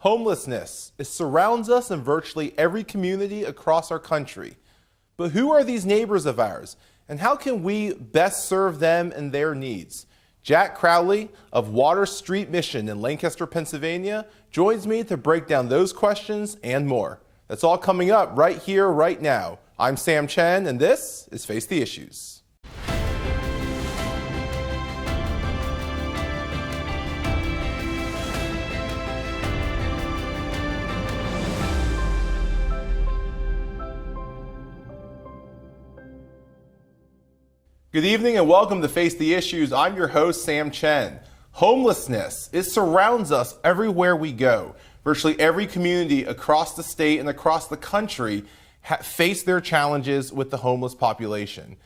Homelessness. It surrounds us in virtually every community across our country. But who are these neighbors of ours, and how can we best serve them and their needs? Jack Crowley of Water Street Mission in Lancaster, Pennsylvania, joins me to break down those questions and more. That's all coming up right here, right now. I'm Sam Chen, and this is Face the Issues. Good evening and welcome to Face the Issues. I'm your host, Sam Chen. Homelessness, it surrounds us everywhere we go. Virtually every community across the state and across the country face their challenges with the homeless population.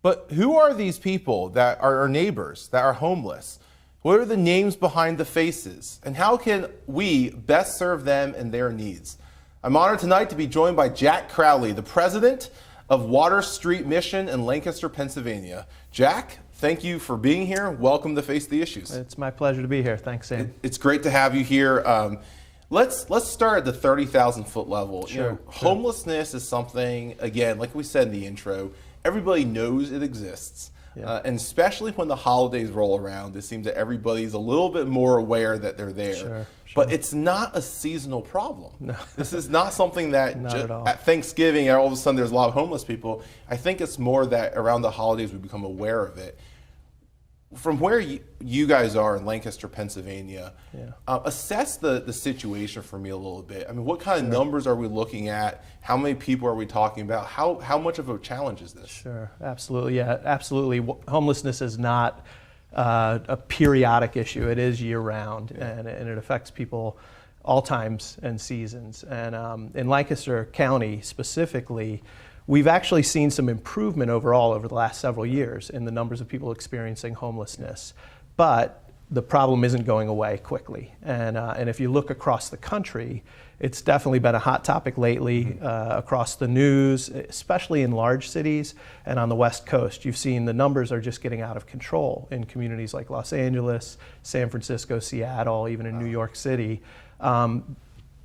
But who are these people that are our neighbors, that are homeless? What are the names behind the faces? And how can we best serve them and their needs? I'm honored tonight to be joined by Jack Crowley, the president of Water Street Mission in Lancaster, Pennsylvania. Jack, thank you for being here. Welcome to Face the Issues. It's my pleasure to be here. Thanks, Sam. It's great to have you here. Let's start at the 30,000 foot level. Sure. Homelessness is something, again, like we said in the intro, everybody knows it exists. Yeah. And especially when the holidays roll around, it seems that everybody's a little bit more aware that they're there. Sure. But it's not a seasonal problem. No. This is not something that at Thanksgiving, all of a sudden there's a lot of homeless people. I think it's more that around the holidays we become aware of it. From where you guys are in Lancaster, Pennsylvania, assess the situation for me a little bit. I mean, what kind of numbers are we looking at? How many people are we talking about? How much of a challenge is this? Sure, absolutely, yeah, absolutely. Homelessness is not a periodic issue. It is year-round, and it affects people all times and seasons. And in Lancaster County specifically, we've actually seen some improvement overall over the last several years in the numbers of people experiencing homelessness. But the problem isn't going away quickly. And if you look across the country, it's definitely been a hot topic lately across the news, especially in large cities and on the West Coast. You've seen the numbers are just getting out of control in communities like Los Angeles, San Francisco, Seattle, even in New York City.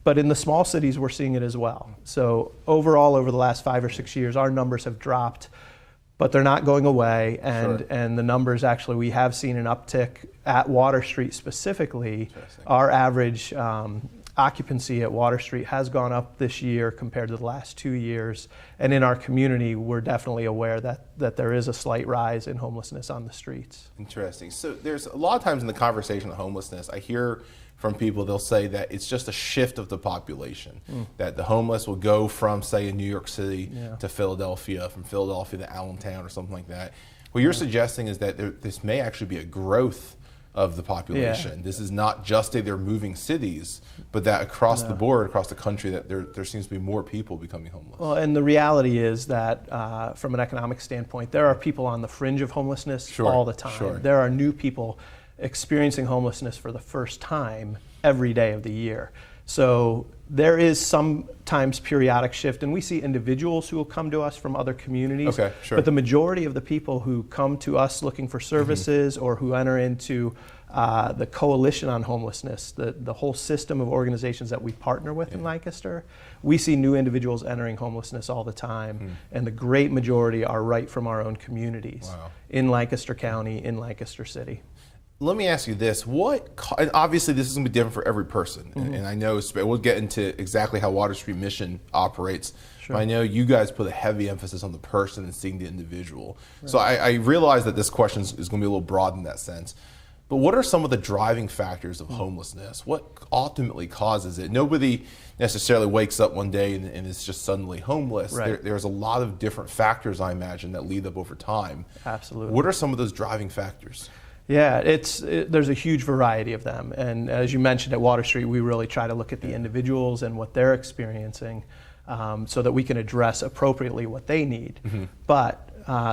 But in the small cities, we're seeing it as well. So overall, over the last 5 or 6 years, our numbers have dropped, but they're not going away. And the numbers actually, we have seen an uptick at Water Street specifically. Our average occupancy at Water Street has gone up this year compared to the last 2 years. And in our community, we're definitely aware that there is a slight rise in homelessness on the streets. Interesting. So there's a lot of times in the conversation of homelessness, I hear from people, they'll say that it's just a shift of the population, that the homeless will go from, say, in New York City to Philadelphia, from Philadelphia to Allentown or something like that. What you're suggesting is that this may actually be a growth of the population. This is not just they're moving cities, but that across the board, across the country, that there seems to be more people becoming homeless. Well, and the reality is that from an economic standpoint, there are people on the fringe of homelessness all the time. There are new people experiencing homelessness for the first time every day of the year. So there is sometimes periodic shift, and we see individuals who will come to us from other communities. But the majority of the people who come to us looking for services or who enter into the Coalition on Homelessness, the whole system of organizations that we partner with in Lancaster, we see new individuals entering homelessness all the time, and the great majority are right from our own communities in Lancaster County, in Lancaster City. Let me ask you this, and obviously this is going to be different for every person, and I know, we'll get into exactly how Water Street Mission operates, but I know you guys put a heavy emphasis on the person and seeing the individual. So I realize that this question is going to be a little broad in that sense, but what are some of the driving factors of homelessness? What ultimately causes it? Nobody necessarily wakes up one day and is just suddenly homeless. There's a lot of different factors, I imagine, that lead up over time. Absolutely. What are some of those driving factors? Yeah, there's a huge variety of them. And as you mentioned at Water Street, we really try to look at the individuals and what they're experiencing so that we can address appropriately what they need. But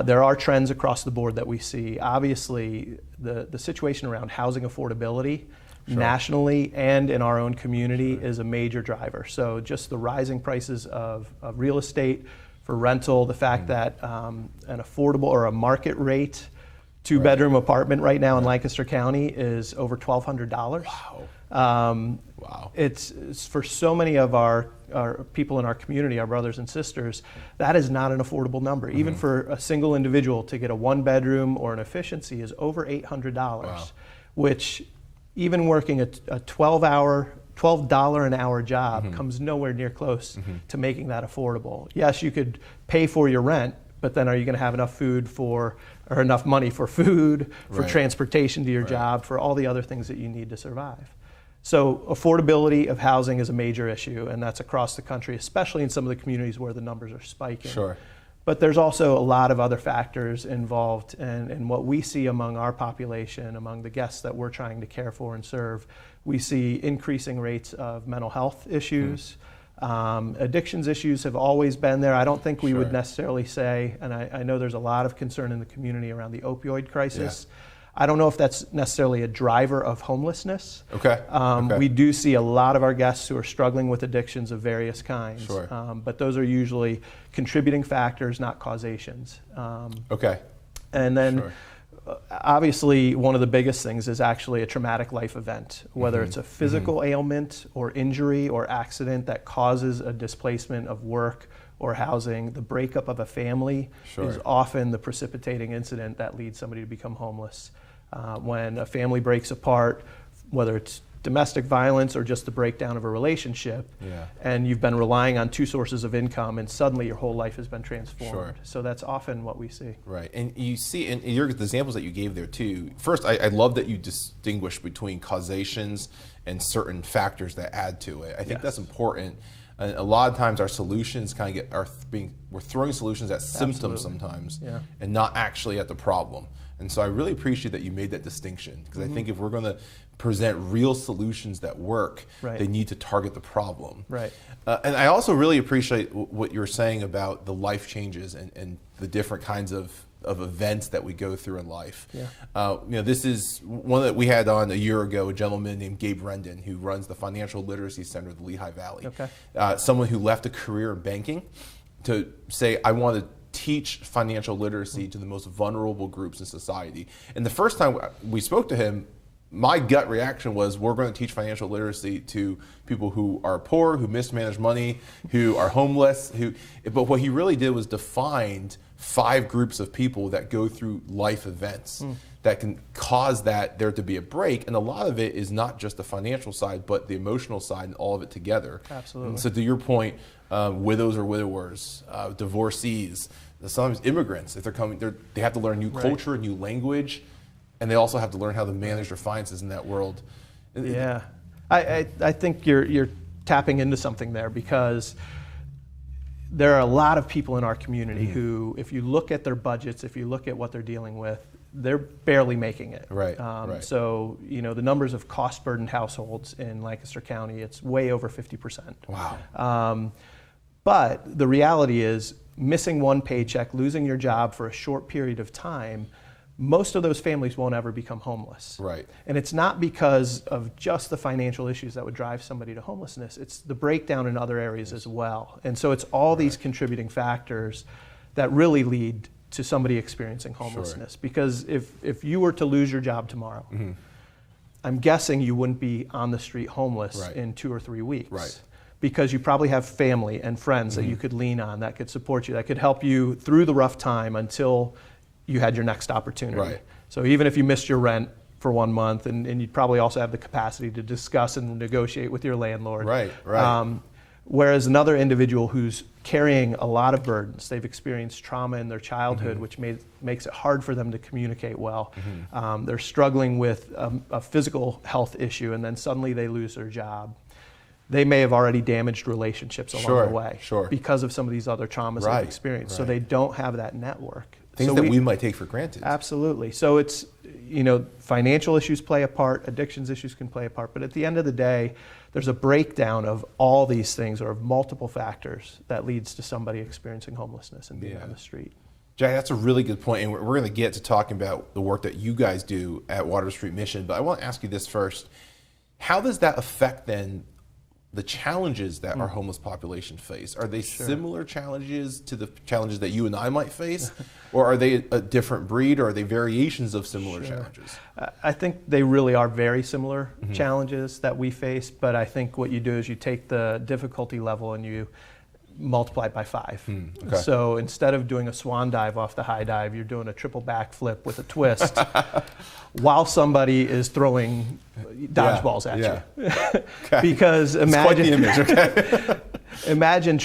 there are trends across the board that we see. Obviously, the situation around housing affordability nationally and in our own community is a major driver. So just the rising prices of real estate for rental, the fact that an affordable or a market rate two-bedroom apartment right now in Lancaster County is over $1,200. Wow. Wow. It's for so many of our people in our community, our brothers and sisters, that is not an affordable number. Even for a single individual to get a 1-bedroom or an efficiency is over $800, Wow. which even working a $12 an hour job comes nowhere near close to making that affordable. Yes, you could pay for your rent, but then are you going to have enough enough money for food, for Right. transportation to your Right. job, for all the other things that you need to survive? So affordability of housing is a major issue, and that's across the country, especially in some of the communities where the numbers are spiking. Sure. But there's also a lot of other factors involved, and what we see among our population, among the guests that we're trying to care for and serve, we see increasing rates of mental health issues. Addictions issues have always been there. I don't think we would Sure. necessarily say, and I know there's a lot of concern in the community around the opioid crisis. I don't know if that's necessarily a driver of homelessness. Okay. Okay. We do see a lot of our guests who are struggling with addictions of various kinds, Sure. but those are usually contributing factors, not causations. Okay. And then Sure. obviously one of the biggest things is actually a traumatic life event, whether it's a physical ailment or injury or accident that causes a displacement of work or housing. The breakup of a family Sure. is often the precipitating incident that leads somebody to become homeless. When a family breaks apart, whether it's domestic violence or just the breakdown of a relationship, and you've been relying on 2 sources of income and suddenly your whole life has been transformed. Sure. So that's often what we see. Right, and you see in the examples that you gave there too. First, I love that you distinguish between causations and certain factors that add to it. I think that's important. And a lot of times our solutions kind of we're throwing solutions at symptoms sometimes, and not actually at the problem. And so I really appreciate that you made that distinction, because I think if we're going to present real solutions that work, they need to target the problem. Right. And I also really appreciate what you're saying about the life changes and the different kinds of events that we go through in life. This is one that we had on a year ago, a gentleman named Gabe Rendon, who runs the Financial Literacy Center of the Lehigh Valley. Someone who left a career in banking to say, I want to teach financial literacy to the most vulnerable groups in society. And the first time we spoke to him, my gut reaction was, we're going to teach financial literacy to people who are poor, who mismanage money, who are homeless. But what he really did was defined 5 groups of people that go through life events that can cause there to be a break. And a lot of it is not just the financial side, but the emotional side and all of it together. Absolutely. And so to your point, widows or widowers, divorcees, sometimes immigrants, if they're coming, they have to learn new culture, new language, and they also have to learn how to manage their finances in that world. Yeah, I think you're tapping into something there, because there are a lot of people in our community who, if you look at their budgets, if you look at what they're dealing with, they're barely making it. Right. So, the numbers of cost-burdened households in Lancaster County, it's way over 50%. Wow. But the reality is, missing one paycheck, losing your job for a short period of time, most of those families won't ever become homeless. Right. And it's not because of just the financial issues that would drive somebody to homelessness. It's the breakdown in other areas as well. And so it's all these contributing factors that really lead to somebody experiencing homelessness. Because if you were to lose your job tomorrow, I'm guessing you wouldn't be on the street homeless in 2 or 3 weeks. Right. Because you probably have family and friends that you could lean on, that could support you, that could help you through the rough time until you had your next opportunity. Right. So even if you missed your rent for 1 month, and you'd probably also have the capacity to discuss and negotiate with your landlord. Right. Whereas another individual who's carrying a lot of burdens, they've experienced trauma in their childhood, which makes it hard for them to communicate well. They're struggling with a physical health issue, and then suddenly they lose their job. They may have already damaged relationships along the way because of some of these other traumas they've experienced. So they don't have that network. Things that we might take for granted. Absolutely. So it's, financial issues play a part, addictions issues can play a part, but at the end of the day, there's a breakdown of all these things, or of multiple factors, that leads to somebody experiencing homelessness and being on the street. Jack, that's a really good point, and we're going to get to talking about the work that you guys do at Water Street Mission, but I want to ask you this first. How does that affect then the challenges that our homeless population face. Are they similar challenges to the challenges that you and I might face? Or are they a different breed, or are they variations of similar challenges? I think they really are very similar challenges that we face, but I think what you do is you take the difficulty level and you multiply it by 5. Okay. So instead of doing a swan dive off the high dive, you're doing a triple backflip with a twist while somebody is throwing dodgeballs at you. Okay. Because It's quite the image, okay? imagine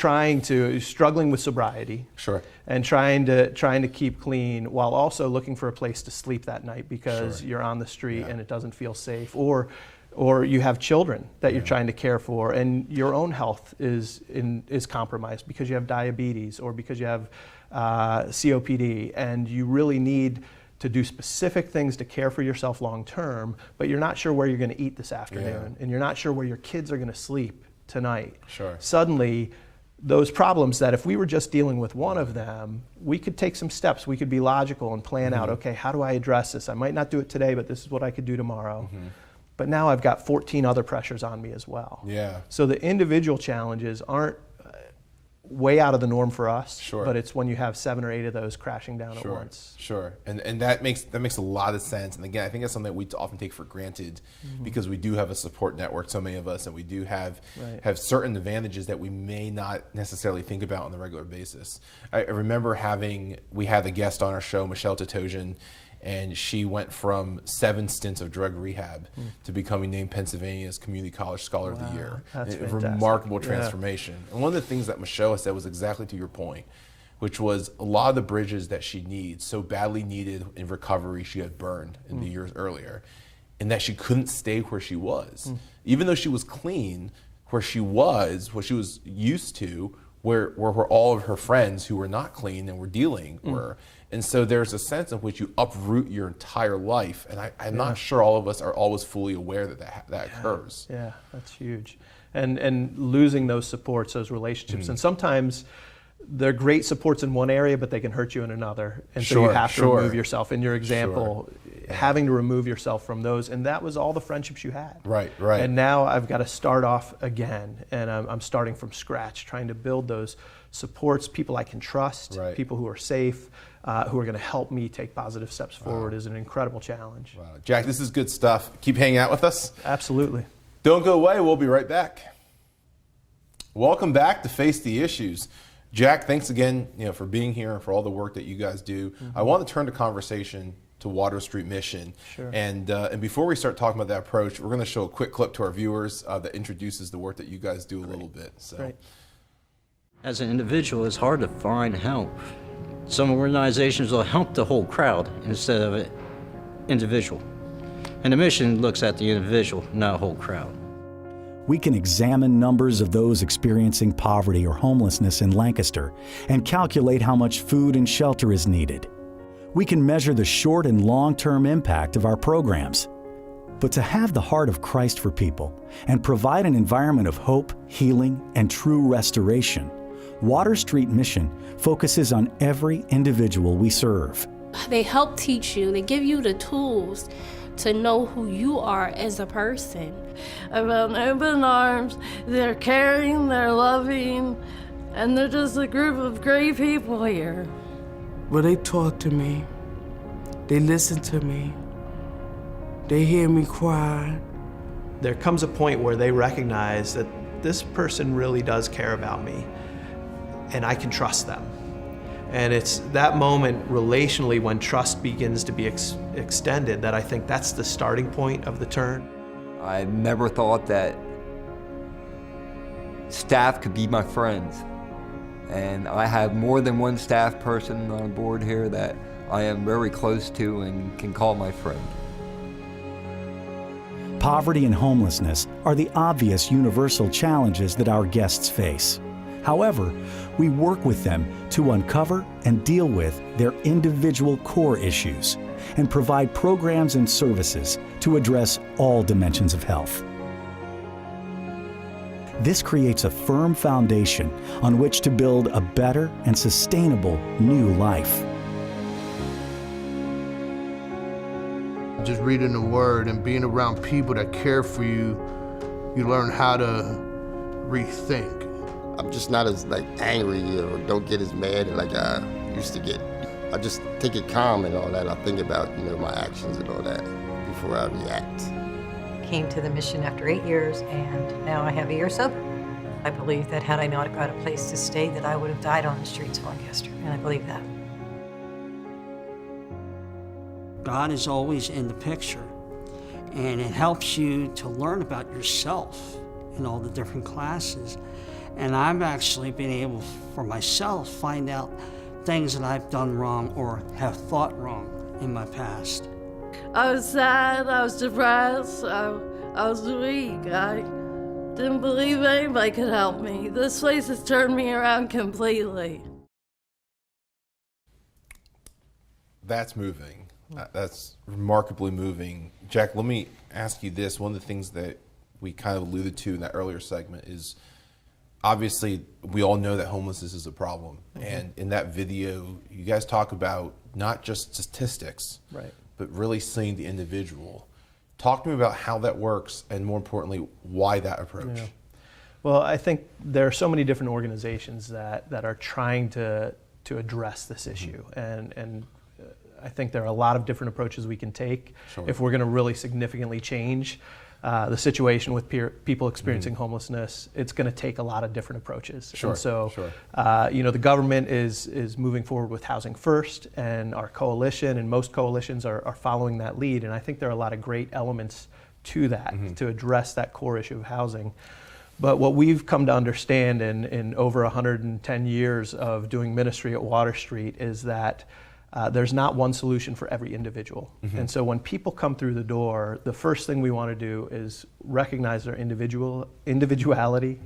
struggling with sobriety. Sure. And trying to keep clean while also looking for a place to sleep that night because you're on the street and it doesn't feel safe, or you have children that you're trying to care for, and your own health is compromised because you have diabetes or because you have COPD, and you really need to do specific things to care for yourself long term, but you're not sure where you're going to eat this afternoon, and you're not sure where your kids are going to sleep tonight. Sure. Suddenly, those problems that if we were just dealing with one of them, we could take some steps. We could be logical and plan out, okay, how do I address this? I might not do it today, but this is what I could do tomorrow. But now I've got 14 other pressures on me as well. Yeah. So the individual challenges aren't way out of the norm for us, but it's when you have 7 or 8 of those crashing down at once. Sure, and that makes a lot of sense. And again, I think that's something that we often take for granted because we do have a support network, so many of us, and we do have certain advantages that we may not necessarily think about on a regular basis. I remember we had a guest on our show, Michelle Totosian, and she went from 7 stints of drug rehab to becoming named Pennsylvania's Community College Scholar of the Year. That's a remarkable transformation. And one of the things that Michelle said was exactly to your point, which was a lot of the bridges that she needs, so badly needed in recovery, she had burned in the years earlier, and that she couldn't stay where she was. Even though she was clean, where she was, what she was used to, where were all of her friends who were not clean and were dealing were. And so there's a sense in which you uproot your entire life, and I'm not sure all of us are always fully aware that occurs. Yeah, that's huge. And losing those supports, those relationships, and sometimes they're great supports in one area, but they can hurt you in another. And so you have to remove yourself. In your example, having to remove yourself from those, and that was all the friendships you had. Right. And now I've got to start off again, and I'm starting from scratch, trying to build those supports, people I can trust, people who are safe, who are going to help me take positive steps forward is an incredible challenge. Wow. Jack, this is good stuff. Keep hanging out with us. Absolutely. Don't go away. We'll be right back. Welcome back to Face the Issues. Jack, thanks again for being here and for all the work that you guys do. I want to turn the conversation to Water Street Mission. Sure. And before we start talking about that approach, we're going to show a quick clip to our viewers that introduces the work that you guys do a little bit. So. Great. As an individual, it's hard to find help. Some organizations will help the whole crowd instead of an individual. And the mission looks at the individual, not a whole crowd. We can examine numbers of those experiencing poverty or homelessness in Lancaster and calculate how much food and shelter is needed. We can measure the short and long-term impact of our programs. But to have the heart of Christ for people and provide an environment of hope, healing, and true restoration, Water Street Mission focuses on every individual we serve. They help teach you, they give you the tools to know who you are as a person. I found open arms, they're caring, they're loving, and they're just a group of great people here. Well, they talk to me, they listen to me, they hear me cry. There comes a point where they recognize that this person really does care about me, and I can trust them. And it's that moment relationally when trust begins to be extended that I think that's the starting point of the turn. I never thought that staff could be my friends. And I have more than one staff person on board here that I am very close to and can call my friend. Poverty and homelessness are the obvious universal challenges that our guests face. However, we work with them to uncover and deal with their individual core issues and provide programs and services to address all dimensions of health. This creates a firm foundation on which to build a better and sustainable new life. Just reading the Word and being around people that care for you, you learn how to rethink. I'm just not as angry or don't get as mad like I used to get. I just take it calm and all that. I think about my actions and all that before I react. Came to the mission after 8 years, and now I have a year sober. I believe that had I not got a place to stay, that I would have died on the streets of Lancaster, and I believe that. God is always in the picture, and it helps you to learn about yourself in all the different classes. And I've actually been able, for myself, find out things that I've done wrong or have thought wrong in my past. I was sad, I was depressed, I was weak. I didn't believe anybody could help me. This place has turned me around completely. That's moving. That's remarkably moving. Jack, let me ask you this. One of the things that we kind of alluded to in that earlier segment is, obviously, we all know that homelessness is a problem. Mm-hmm. And in that video, you guys talk about not just statistics, right, but really seeing the individual. Talk to me about how that works, and more importantly, why that approach. Yeah. Well, I think there are so many different organizations that are trying to address this issue, and I think there are a lot of different approaches we can take if we're going to really significantly change the situation with people experiencing homelessness. It's going to take a lot of different approaches. And so, the government is moving forward with Housing First, and our coalition and most coalitions are following that lead. And I think there are a lot of great elements to that to address that core issue of housing. But what we've come to understand in over 110 years of doing ministry at Water Street is that there's not one solution for every individual. And so when people come through the door, the first thing we want to do is recognize their individuality,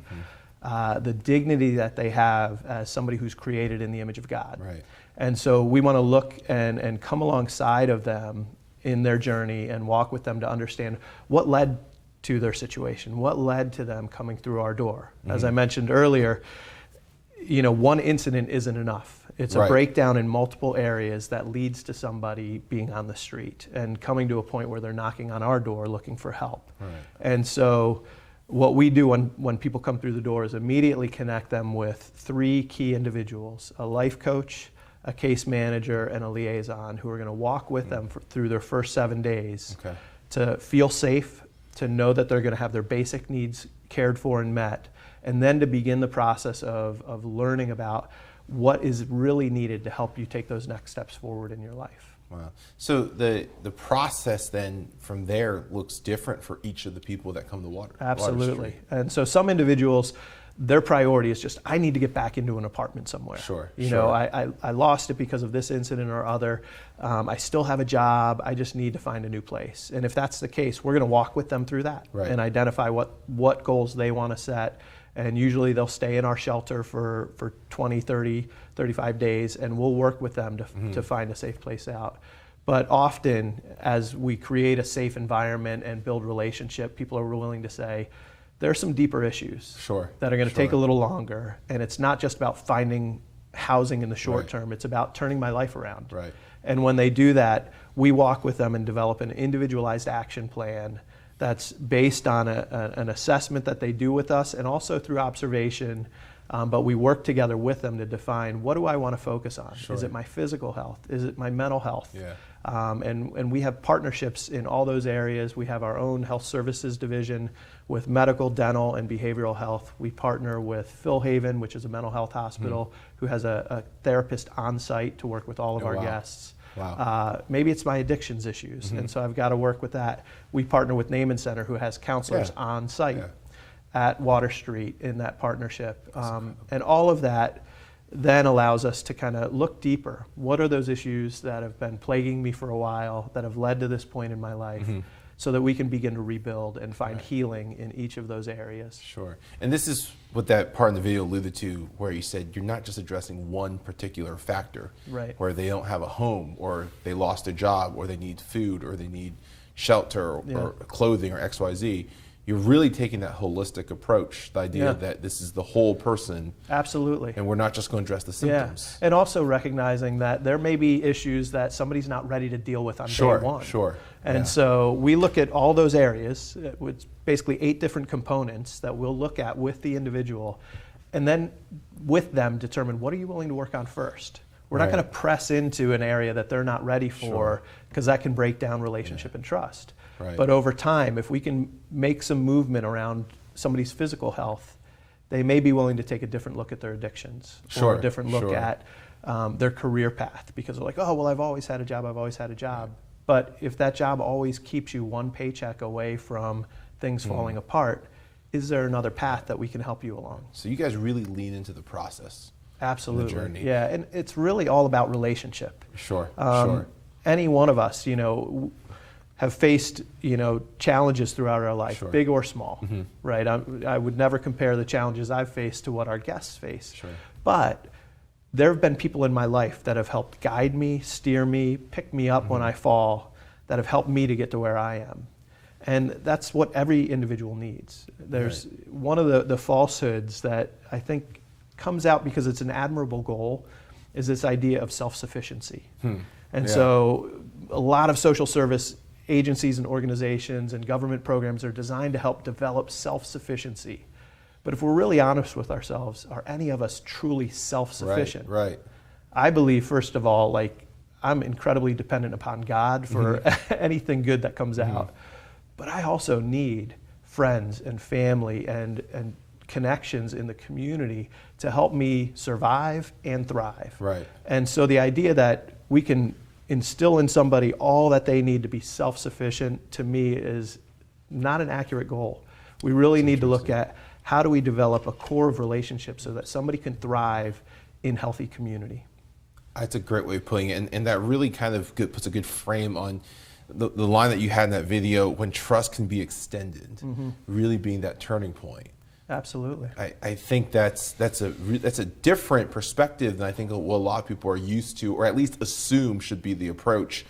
the dignity that they have as somebody who's created in the image of God. Right. And so we want to look and come alongside of them in their journey and walk with them to understand what led to their situation, what led to them coming through our door. As I mentioned earlier, one incident isn't enough. It's a breakdown in multiple areas that leads to somebody being on the street and coming to a point where they're knocking on our door looking for help. Right. And so what we do when people come through the door is immediately connect them with 3 key individuals: a life coach, a case manager, and a liaison, who are going to walk with them through their first 7 days to feel safe, to know that they're going to have their basic needs cared for and met, and then to begin the process of learning about what is really needed to help you take those next steps forward in your life. Wow. So the process then from there looks different for each of the people that come to Water Absolutely. Water Street. And so some individuals, their priority is just, I need to get back into an apartment somewhere. I lost it because of this incident or other. I still have a job. I just need to find a new place. And if that's the case, we're going to walk with them through that and identify what goals they want to set. And usually they'll stay in our shelter for 20, 30, 35 days, and we'll work with them to find a safe place out. But often, as we create a safe environment and build relationship, people are willing to say, there are some deeper issues that are going to take a little longer. And it's not just about finding housing in the short term, it's about turning my life around. And when they do that, we walk with them and develop an individualized action plan that's based on an assessment that they do with us, and also through observation. But we work together with them to define, what do I want to focus on? Is it my physical health? Is it my mental health? And we have partnerships in all those areas. We have our own health services division with medical, dental, and behavioral health. We partner with Phil Haven, which is a mental health hospital, who has a therapist on site to work with all of our guests. Maybe it's my addictions issues, and so I've got to work with that. We partner with Naaman Center, who has counselors on site at Water Street in that partnership. And all of that then allows us to kind of look deeper. What are those issues that have been plaguing me for a while, that have led to this point in my life, so that we can begin to rebuild and find healing in each of those areas. And this is what that part in the video alluded to, where you said you're not just addressing one particular factor, where they don't have a home, or they lost a job, or they need food, or they need shelter, or clothing, or XYZ. you're really taking that holistic approach, the idea Yeah. that this is the whole person. Absolutely. And we're not just going to address the symptoms. Yeah. And also recognizing that there may be issues that somebody's not ready to deal with on Sure, day one. sure. And Yeah. so we look at all those areas with basically 8 different components that we'll look at with the individual, and then with them determine what are you willing to work on first. We're not Right. going to press into an area that they're not ready for, because that can break down relationship and trust. Right. But over time, if we can make some movement around somebody's physical health, they may be willing to take a different look at their addictions, or Sure, a different look sure. at their career path, because they're like, oh, well, I've always had a job, I've always had a job. But if that job always keeps you one paycheck away from things falling apart, is there another path that we can help you along? So you guys really lean into the process. Absolutely. The journey. Yeah, and it's really all about relationship. Sure, sure. Any one of us, have faced, challenges throughout our life, Sure. big or small, right? I would never compare the challenges I've faced to what our guests face. Sure. But there have been people in my life that have helped guide me, steer me, pick me up when I fall, that have helped me to get to where I am. And that's what every individual needs. There's one of the falsehoods that I think comes out because it's an admirable goal is this idea of self-sufficiency. And so a lot of social service agencies and organizations and government programs are designed to help develop self-sufficiency. But if we're really honest with ourselves, are any of us truly self-sufficient? Right. I believe, first of all, I'm incredibly dependent upon God for anything good that comes out. But I also need friends and family and connections in the community to help me survive and thrive. Right. And so the idea that we can instill in somebody all that they need to be self-sufficient, to me, is not an accurate goal. We really need to look at how do we develop a core of relationships so that somebody can thrive in healthy community. That's a great way of putting it. And that really kind of puts a good frame on the line that you had in that video, when trust can be extended, really being that turning point. Absolutely. I think that's a different perspective than I think what a lot of people are used to, or at least assume should be the approach.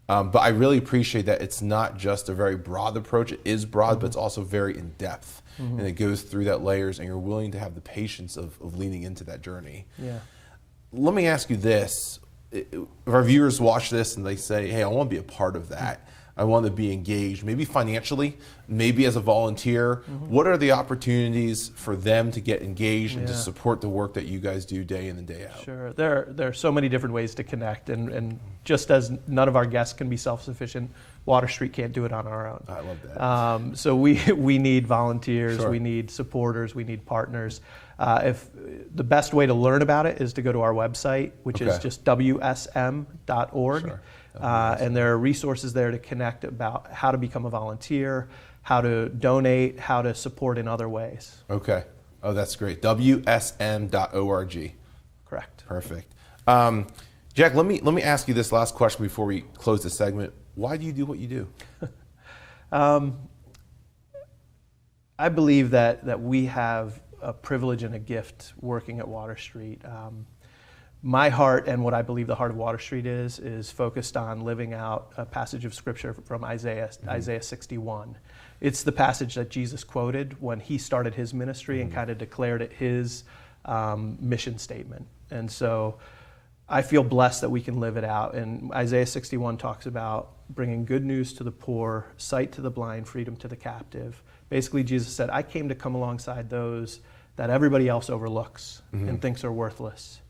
But I really appreciate that it's not just a very broad approach. It is broad, but it's also very in depth, and it goes through that layers, and you're willing to have the patience of leaning into that journey. Yeah. Let me ask you this. If our viewers watch this and they say, hey, I want to be a part of that, I want to be engaged, maybe financially, maybe as a volunteer, what are the opportunities for them to get engaged and to support the work that you guys do day in and day out? Sure. There are so many different ways to connect, and just as none of our guests can be self-sufficient, Water Street can't do it on our own. I love that. So we need volunteers, Sure. we need supporters, we need partners. If the best way to learn about it is to go to our website, which is just WSM.org. Sure. And there are resources there to connect about how to become a volunteer, how to donate, how to support in other ways. Okay. Oh, that's great. WSM.org. Correct. Perfect. Jack, let me ask you this last question before we close the segment. Why do you do what you do? I believe that we have a privilege and a gift working at Water Street. My heart, and what I believe the heart of Water Street is focused on living out a passage of scripture from Isaiah 61. It's the passage that Jesus quoted when he started his ministry and kind of declared it his mission statement. And so I feel blessed that we can live it out. And Isaiah 61 talks about bringing good news to the poor, sight to the blind, freedom to the captive. Basically, Jesus said, I came to come alongside those that everybody else overlooks and thinks are worthless,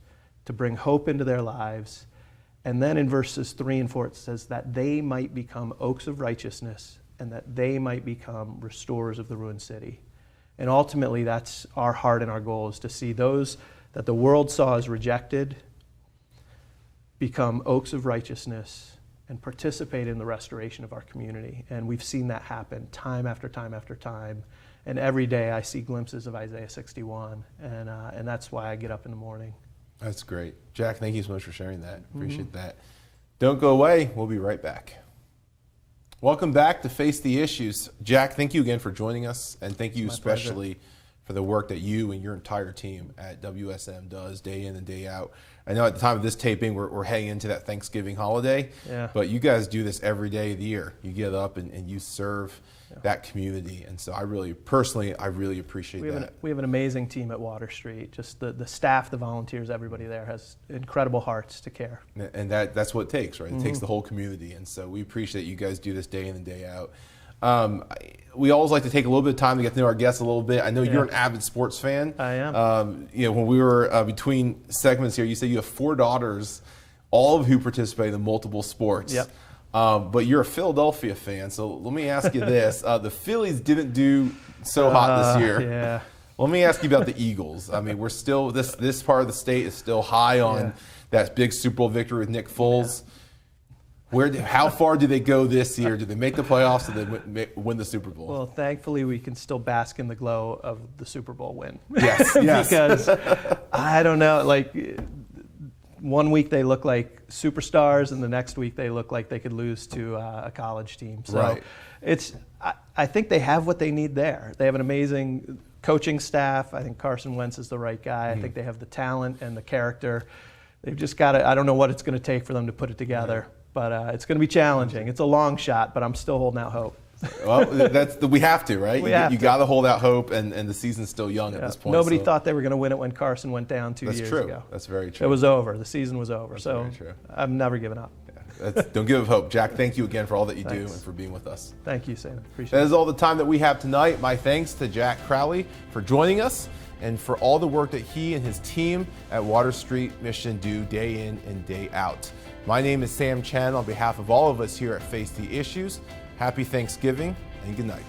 to bring hope into their lives. And then in verses 3 and 4, it says that they might become oaks of righteousness and that they might become restorers of the ruined city. And ultimately, that's our heart and our goal, is to see those that the world saw as rejected become oaks of righteousness and participate in the restoration of our community. And we've seen that happen time after time after time. And every day I see glimpses of Isaiah 61, and that's why I get up in the morning. That's great. Jack, thank you so much for sharing that. Appreciate that. Don't go away. We'll be right back. Welcome back to Face the Issues. Jack, thank you again for joining us, and thank you especially for the work that you and your entire team at WSM does day in and day out. I know at the time of this taping, we're heading into that Thanksgiving holiday, but you guys do this every day of the year. You get up and you serve that community. And so I really appreciate that. We have an amazing team at Water Street. Just the staff, the volunteers, everybody there has incredible hearts to care. And that's what it takes, right? It takes the whole community. And so we appreciate you guys do this day in and day out. We always like to take a little bit of time to get to know our guests a little bit. I know you're an avid sports fan. I am. When we were between segments here, you said you have 4 daughters, all of who participate in multiple sports. Yep. But you're a Philadelphia fan, so let me ask you this. The Phillies didn't do so hot this year. Yeah. Let me ask you about the Eagles. I mean, we're still, this part of the state is still high on that big Super Bowl victory with Nick Foles. How far do they go this year? Do they make the playoffs, or do they win the Super Bowl? Well, thankfully, we can still bask in the glow of the Super Bowl win. Yes. Because, I don't know, like, one week they look like superstars, and the next week they look like they could lose to a college team. So I think they have what they need there. They have an amazing coaching staff. I think Carson Wentz is the right guy. I think they have the talent and the character. They've just got to, I don't know what it's going to take for them to put it together. But it's going to be challenging. It's a long shot, but I'm still holding out hope. Well, we have to, right? You got to hold out hope, and the season's still young at this point. Nobody thought they were going to win it when Carson went down 2 years ago. That's very true. It was over. The season was over. That's so very true. I'm never giving up. Don't give up hope. Jack, thank you again for all that you do and for being with us. Thank you, Sam. Appreciate it. That is all the time that we have tonight. My thanks to Jack Crowley for joining us and for all the work that he and his team at Water Street Mission do day in and day out. My name is Sam Chen. On behalf of all of us here at Face the Issues, happy Thanksgiving and good night.